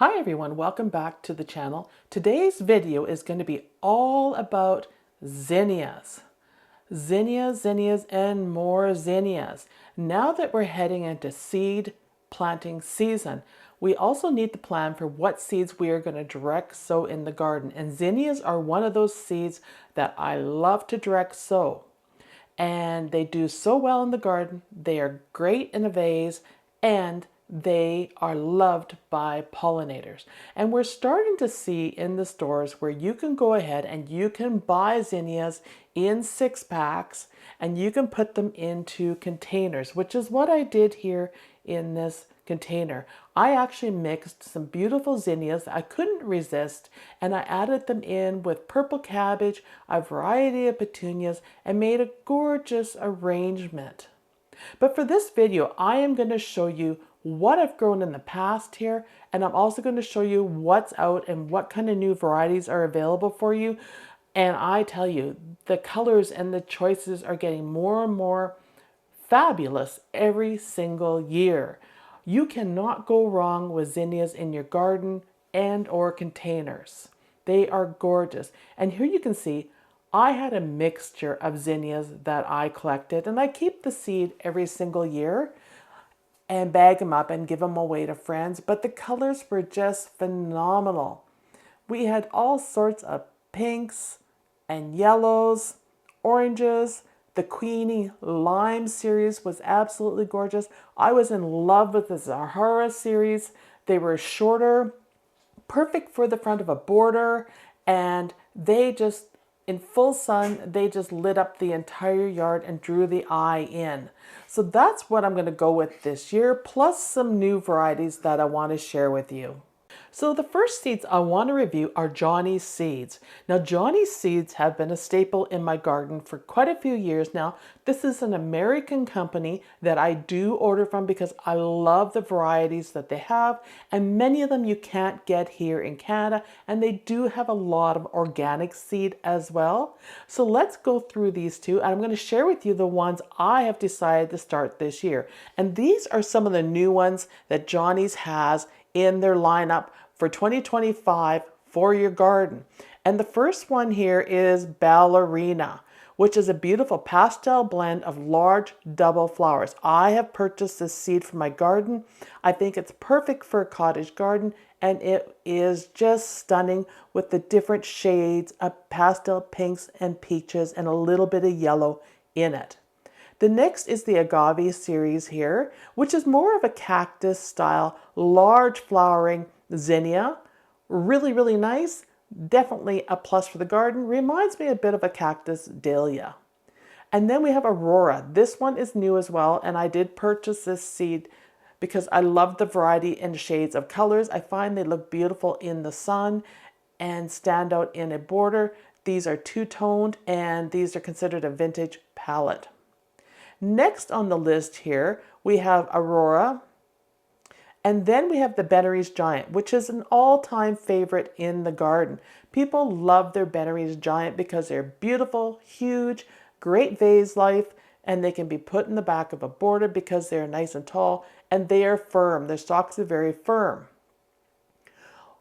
Hi everyone, welcome back to the channel. Today's video is going to be all about zinnias. Zinnias, and more zinnias. Now that we're heading into seed planting season, we also need to plan for what seeds we are going to direct sow in the garden. And zinnias are one of those seeds that I love to direct sow. And they do so well in the garden. They are great in a vase, and they are loved by pollinators. And we're starting to see in the stores where you can go ahead and you can buy zinnias in 6-packs and you can put them into containers, which is what I did here in this container. I actually mixed some beautiful zinnias I couldn't resist, and I added them in with purple cabbage, a variety of petunias, and made a gorgeous arrangement. But for this video, I am going to show you what I've grown in the past here, and I'm also going to show you what's out and what kind of new varieties are available for you. And I tell you, the colors and the choices are getting more and more fabulous every single year. You cannot go wrong with zinnias in your garden and or containers. They are gorgeous. And here you can see I had a mixture of zinnias that I collected, and I keep the seed every single year and bag them up and give them away to friends. But the colors were just phenomenal. We had all sorts of pinks and yellows, oranges. The Queenie Lime series was absolutely gorgeous. I was in love with the Zahara series. They were shorter, perfect for the front of a border, and they just, in full sun, they just lit up the entire yard and drew the eye in. So that's what I'm going to go with this year, plus some new varieties that I want to share with you. So the first seeds I want to review are Johnny's seeds. Now Johnny's seeds have been a staple in my garden for quite a few years now. This is an American company that I do order from because I love the varieties that they have, and many of them you can't get here in Canada, and they do have a lot of organic seed as well. So let's go through these two, and I'm going to share with you the ones I have decided to start this year. And these are some of the new ones that Johnny's has in their lineup for 2025 for your garden. And the first one here is Ballerina, which is a beautiful pastel blend of large double flowers. I have purchased this seed for my garden. I think it's perfect for a cottage garden, and it is just stunning with the different shades of pastel pinks and peaches and a little bit of yellow in it. The next is the Agave series here, which is more of a cactus style, large flowering zinnia. Really, really nice. Definitely a plus for the garden. Reminds me a bit of a cactus dahlia. And then we have Aurora. This one is new as well, and I did purchase this seed because I love the variety and shades of colors. I find they look beautiful in the sun and stand out in a border. These are two-toned, and these are considered a vintage palette. Next on the list here, we have Aurora, and then we have the Veseys Giant, which is an all-time favorite in the garden. People love their Veseys Giant because they're beautiful, huge, great vase life, and they can be put in the back of a border because they're nice and tall, and they are firm. Their stalks are very firm.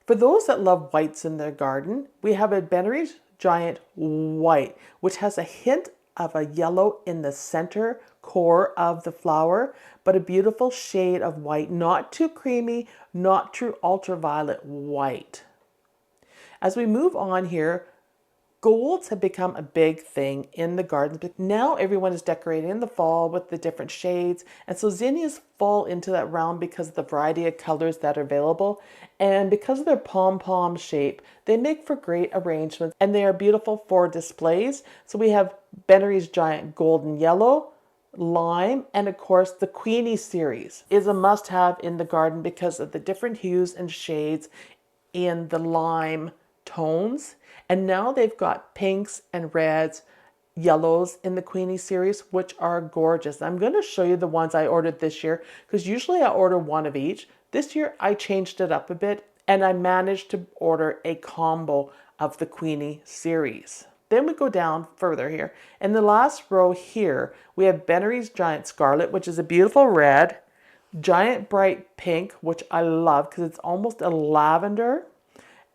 For those that love whites in their garden, we have a Veseys Giant White, which has a hint of a yellow in the center core of the flower, but a beautiful shade of white, not too creamy, not too ultraviolet white. As we move on here, golds have become a big thing in the gardens. Now everyone is decorating in the fall with the different shades, and so zinnias fall into that realm because of the variety of colors that are available, and because of their pom-pom shape, they make for great arrangements, and they are beautiful for displays. So we have Veseys Giant Golden Yellow, Lime, and of course the Queenie series is a must-have in the garden because of the different hues and shades in the lime tones. And now they've got pinks and reds, yellows in the Queenie series, which are gorgeous. I'm going to show you the ones I ordered this year because usually I order one of each. This year I changed it up a bit, and I managed to order a combo of the Queenie series. Then we go down further here. In the last row here, we have Veseys Giant Scarlet, which is a beautiful red giant bright pink, which I love because it's almost a lavender,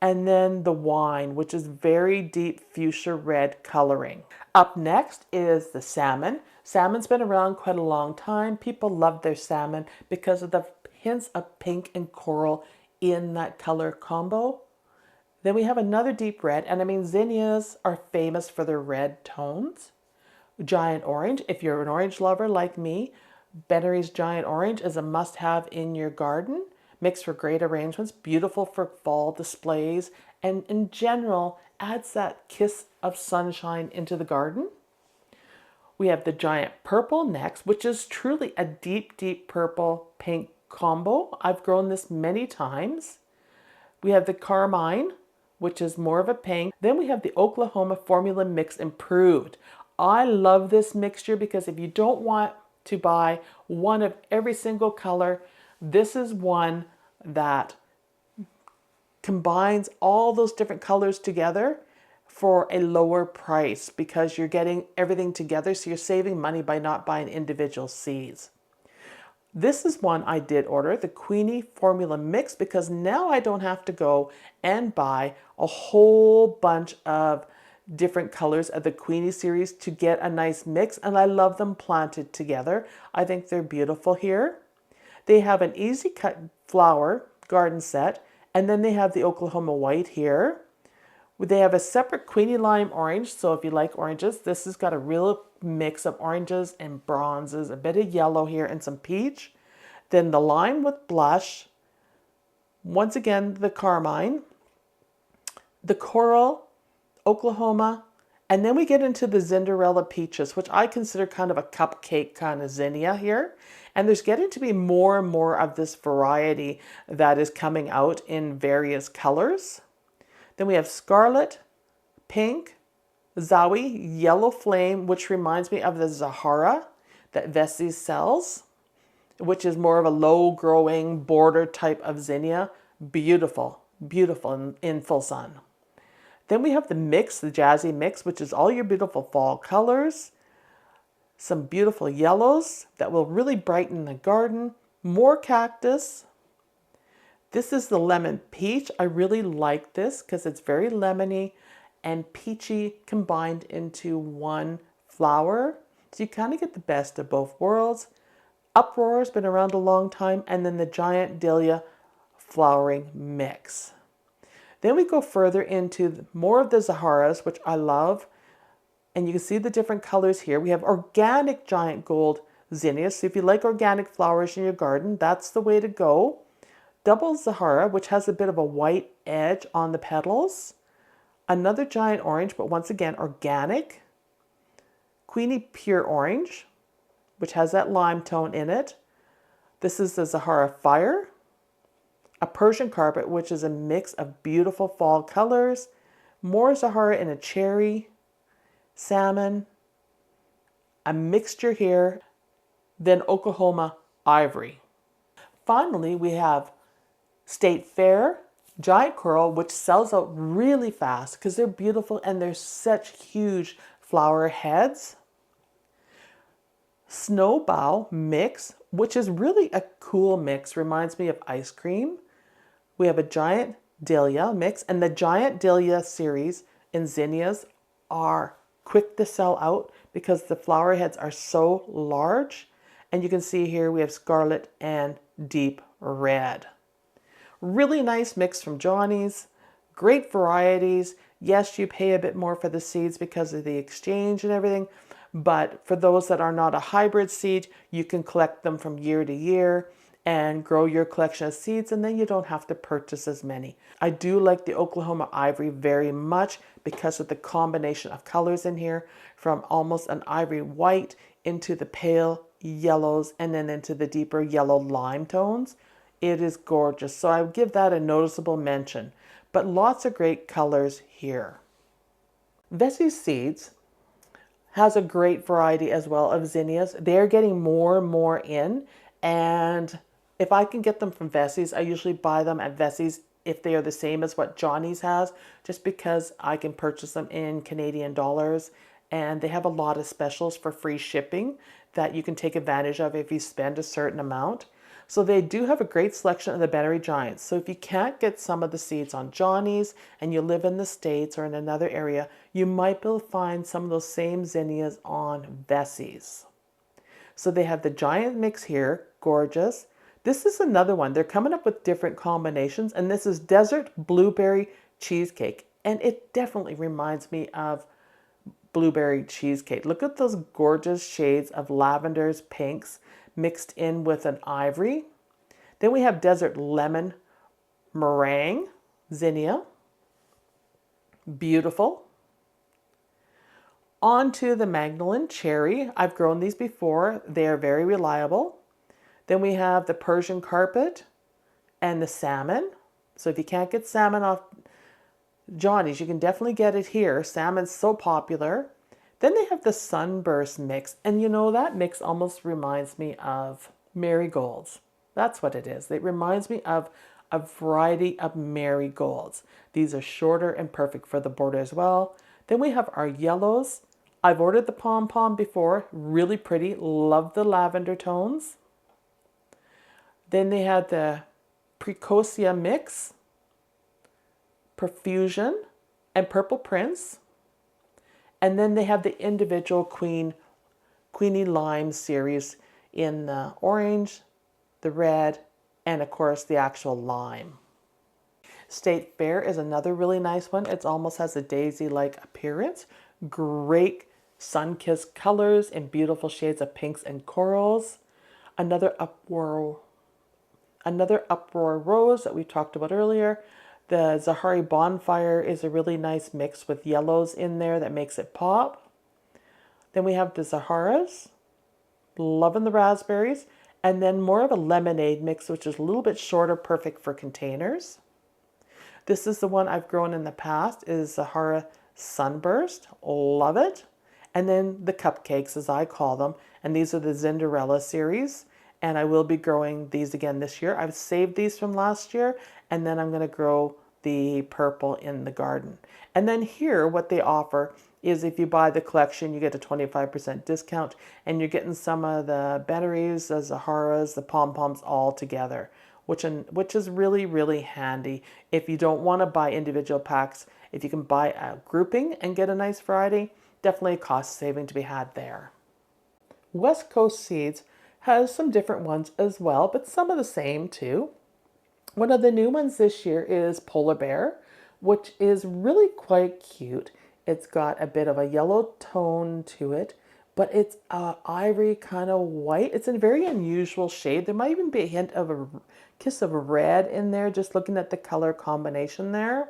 and then the wine, which is very deep fuchsia red coloring. Up next is the salmon. Salmon's been around quite a long time. People love their salmon because of the hints of pink and coral in that color combo. Then we have another deep red, and I mean, zinnias are famous for their red tones. Giant orange, if you're an orange lover like me, Bennery's Giant Orange is a must-have in your garden. Makes for great arrangements, beautiful for fall displays, and in general adds that kiss of sunshine into the garden. We have the Giant Purple next, which is truly a deep, deep purple pink combo. I've grown this many times. We have the Carmine, which is more of a pink. Then we have the Oklahoma Formula Mix Improved. I love this mixture because if you don't want to buy one of every single color, this is one that combines all those different colors together for a lower price because you're getting everything together, so you're saving money by not buying individual seeds. This is one I did order, the Queenie Formula Mix, because now I don't have to go and buy a whole bunch of different colors of the Queenie series to get a nice mix, and I love them planted together. I think they're beautiful here. They have an easy cut flower garden set, and then they have the Oklahoma White here. They have a separate Queenie Lime Orange, so if you like oranges, this has got a real mix of oranges and bronzes, a bit of yellow here and some peach. Then the lime with blush, once again the carmine, the coral, Oklahoma, and then we get into the Cinderella Peaches, which I consider kind of a cupcake kind of zinnia here. And there's getting to be more and more of this variety that is coming out in various colors. Then we have Scarlet, Pink, Zowie, Yellow Flame, which reminds me of the Zahara that Veseys sells, which is more of a low-growing border type of zinnia. Beautiful, beautiful in full sun. Then we have the mix, the Jazzy Mix, which is all your beautiful fall colors. Some beautiful yellows that will really brighten the garden. More cactus. This is the Lemon Peach. I really like this because it's very lemony and peachy combined into one flower. So you kind of get the best of both worlds. Uproar has been around a long time. And then the Giant Dahlia Flowering Mix. Then we go further into more of the Zaharas, which I love. And you can see the different colors here. We have organic giant gold zinnias. So if you like organic flowers in your garden, that's the way to go. Double Zahara, which has a bit of a white edge on the petals. Another giant orange, but once again, organic. Queenie Pure Orange, which has that lime tone in it. This is the Zahara Fire. A Persian Carpet, which is a mix of beautiful fall colors. More Zahara in a cherry. Salmon. A mixture here. Then Oklahoma Ivory. Finally, we have State Fair Giant Coral, which sells out really fast because they're beautiful and they're such huge flower heads. Snowbow Mix, which is really a cool mix, reminds me of ice cream. We have a Giant Dahlia Mix, and the Giant Dahlia series in zinnias are quick to sell out because the flower heads are so large. And you can see here we have scarlet and deep red. Really nice mix from Johnny's. Great varieties. Yes, you pay a bit more for the seeds because of the exchange and everything. But for those that are not a hybrid seed, you can collect them from year to year and grow your collection of seeds, and then you don't have to purchase as many. I do like the Oklahoma Ivory very much because of the combination of colors in here, from almost an ivory white into the pale yellows and then into the deeper yellow lime tones. It is gorgeous, so I would give that a noticeable mention. But lots of great colors here. Veseys Seeds has a great variety as well of zinnias. They're getting more and more in, and if I can get them from Veseys, I usually buy them at Veseys if they are the same as what Johnny's has, just because I can purchase them in Canadian dollars, and they have a lot of specials for free shipping that you can take advantage of if you spend a certain amount. So they do have a great selection of the Berry Giants. So if you can't get some of the seeds on Johnny's and you live in the States or in another area, you might be able to find some of those same zinnias on Veseys. So they have the giant mix here, gorgeous. This is another one. They're coming up with different combinations, and this is Desert Blueberry Cheesecake. And it definitely reminds me of blueberry cheesecake. Look at those gorgeous shades of lavenders, pinks, mixed in with an ivory. Then we have Desert Lemon Meringue, Zinnia. Beautiful. On to the Magdalen Cherry. I've grown these before. They are very reliable. Then we have the Persian Carpet and the Salmon. So if you can't get salmon off Johnny's, you can definitely get it here. Salmon's so popular. Then they have the Sunburst mix. And you know, that mix almost reminds me of marigolds. That's what it is. It reminds me of a variety of marigolds. These are shorter and perfect for the border as well. Then we have our yellows. I've ordered the pom-pom before. Really pretty. Love the lavender tones. Then they had the Precocia mix, Profusion, and Purple Prince. And then they have the individual Queenie Lime series in the orange, the red, and of course the actual lime. State Fair is another really nice one. It almost has a daisy-like appearance. Great sun-kissed colors in beautiful shades of pinks and corals. Another Uproar Rose that we talked about earlier. The Zahari Bonfire is a really nice mix with yellows in there that makes it pop. Then we have the Zaharas, loving the raspberries, and then more of a lemonade mix, which is a little bit shorter, perfect for containers. This is the one I've grown in the past, is Zahara Sunburst, love it. And then the cupcakes, as I call them, and these are the Cinderella series. And I will be growing these again this year. I've saved these from last year, and then I'm going to grow the purple in the garden. And then here, what they offer is if you buy the collection, you get a 25% discount, and you're getting some of the berries, the Zaharas, the pom-poms all together, which is really, really handy. If you don't want to buy individual packs, if you can buy a grouping and get a nice variety, definitely a cost saving to be had there. West Coast Seeds has some different ones as well, but some of the same too. One of the new ones this year is Polar Bear, which is really quite cute. It's got a bit of a yellow tone to it, but it's ivory kind of white. It's a very unusual shade. There might even be a hint of a kiss of red in there, just looking at the color combination there.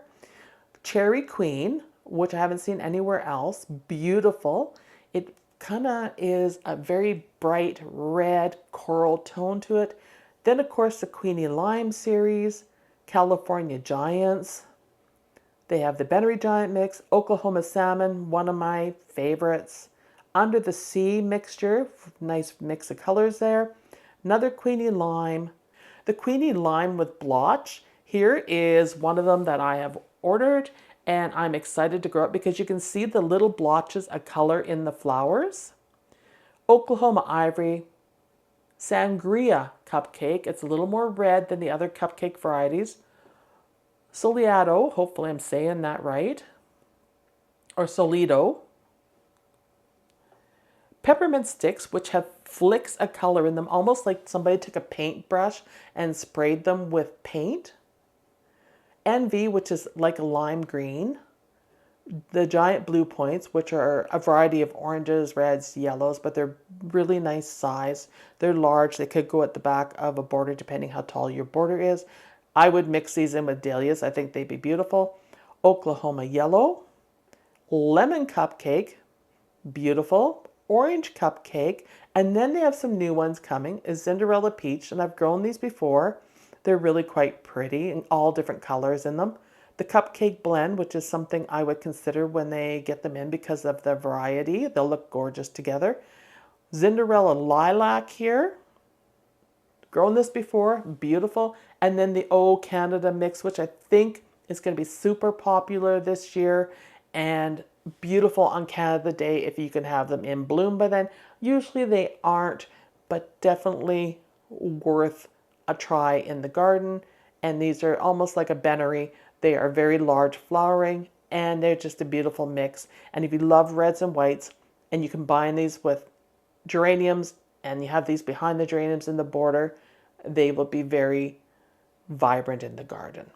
Cherry Queen, which I haven't seen anywhere else. Beautiful. It kind of is a very bright red coral tone to it. Then, of course, the Queenie Lime series, California Giants. They have the Berry Giant mix, Oklahoma Salmon, one of my favorites. Under the Sea mixture, nice mix of colors there. Another Queenie Lime. The Queenie Lime with blotch, here is one of them that I have ordered, and I'm excited to grow it because you can see the little blotches of color in the flowers. Oklahoma Ivory, Sangria Cupcake. It's a little more red than the other cupcake varieties. Soleado, hopefully I'm saying that right, or Solido. Peppermint Sticks, which have flicks of color in them, almost like somebody took a paintbrush and sprayed them with paint. Envy, which is like a lime green. The Giant Blue Points, which are a variety of oranges, reds, yellows, but they're really nice size. They're large. They could go at the back of a border depending how tall your border is. I would mix these in with dahlias. I think they'd be beautiful. Oklahoma Yellow. Lemon Cupcake. Beautiful. Orange Cupcake. And then they have some new ones coming. Is Cinderella Peach. And I've grown these before. They're really quite pretty and all different colors in them. The Cupcake Blend, which is something I would consider when they get them in because of the variety. They'll look gorgeous together. Cinderella Lilac here. Grown this before. Beautiful. And then the O Canada Mix, which I think is going to be super popular this year. And beautiful on Canada Day if you can have them in bloom by then. Usually they aren't, but definitely worth a try in the garden. And these are almost like a bennery. They are very large flowering and they're just a beautiful mix. And if you love reds and whites and you combine these with geraniums and you have these behind the geraniums in the border, they will be very vibrant in the garden.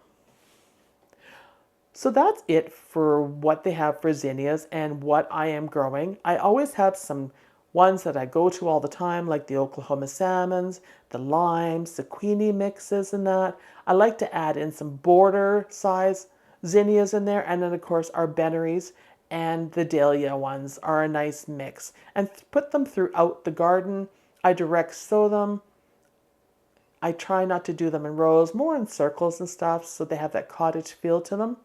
So that's it for what they have for zinnias and what I am growing. I always have some ones that I go to all the time, like the Oklahoma salmons, the limes, the Queenie mixes and that. I like to add in some border size zinnias in there. And then of course our benneries and the dahlia ones are a nice mix. And put them throughout the garden. I direct sow them. I try not to do them in rows, more in circles and stuff, so they have that cottage feel to them.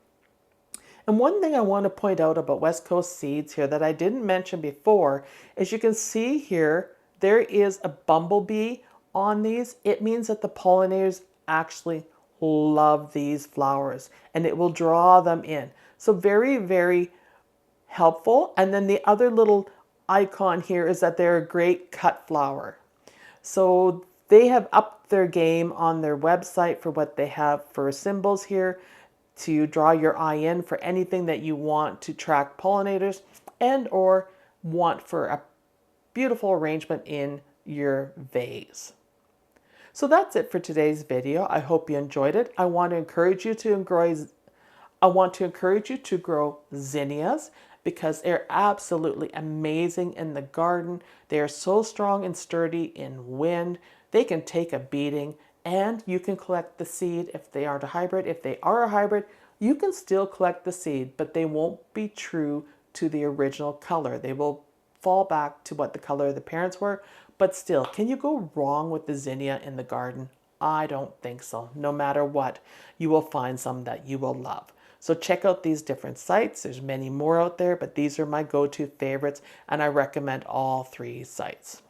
And one thing I want to point out about West Coast Seeds here that I didn't mention before is you can see here, there is a bumblebee on these. It means that the pollinators actually love these flowers and it will draw them in. So very, very helpful. And then the other little icon here is that they're a great cut flower. So they have upped their game on their website for what they have for symbols here to draw your eye in for anything that you want to track pollinators and or want for a beautiful arrangement in your vase. So that's it for today's video. I hope you enjoyed it. I want to encourage you to grow zinnias because they're absolutely amazing in the garden. They are so strong and sturdy in wind. They can take a beating and you can collect the seed if they aren't a hybrid. If they are a hybrid, you can still collect the seed, but they won't be true to the original color. They will fall back to what the color of the parents were, but still, can you go wrong with the zinnia in the garden? I don't think so. No matter what, you will find some that you will love. So check out these different sites. There's many more out there, but these are my go-to favorites, and I recommend all 3 sites.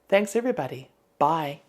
Thanks, everybody. Bye.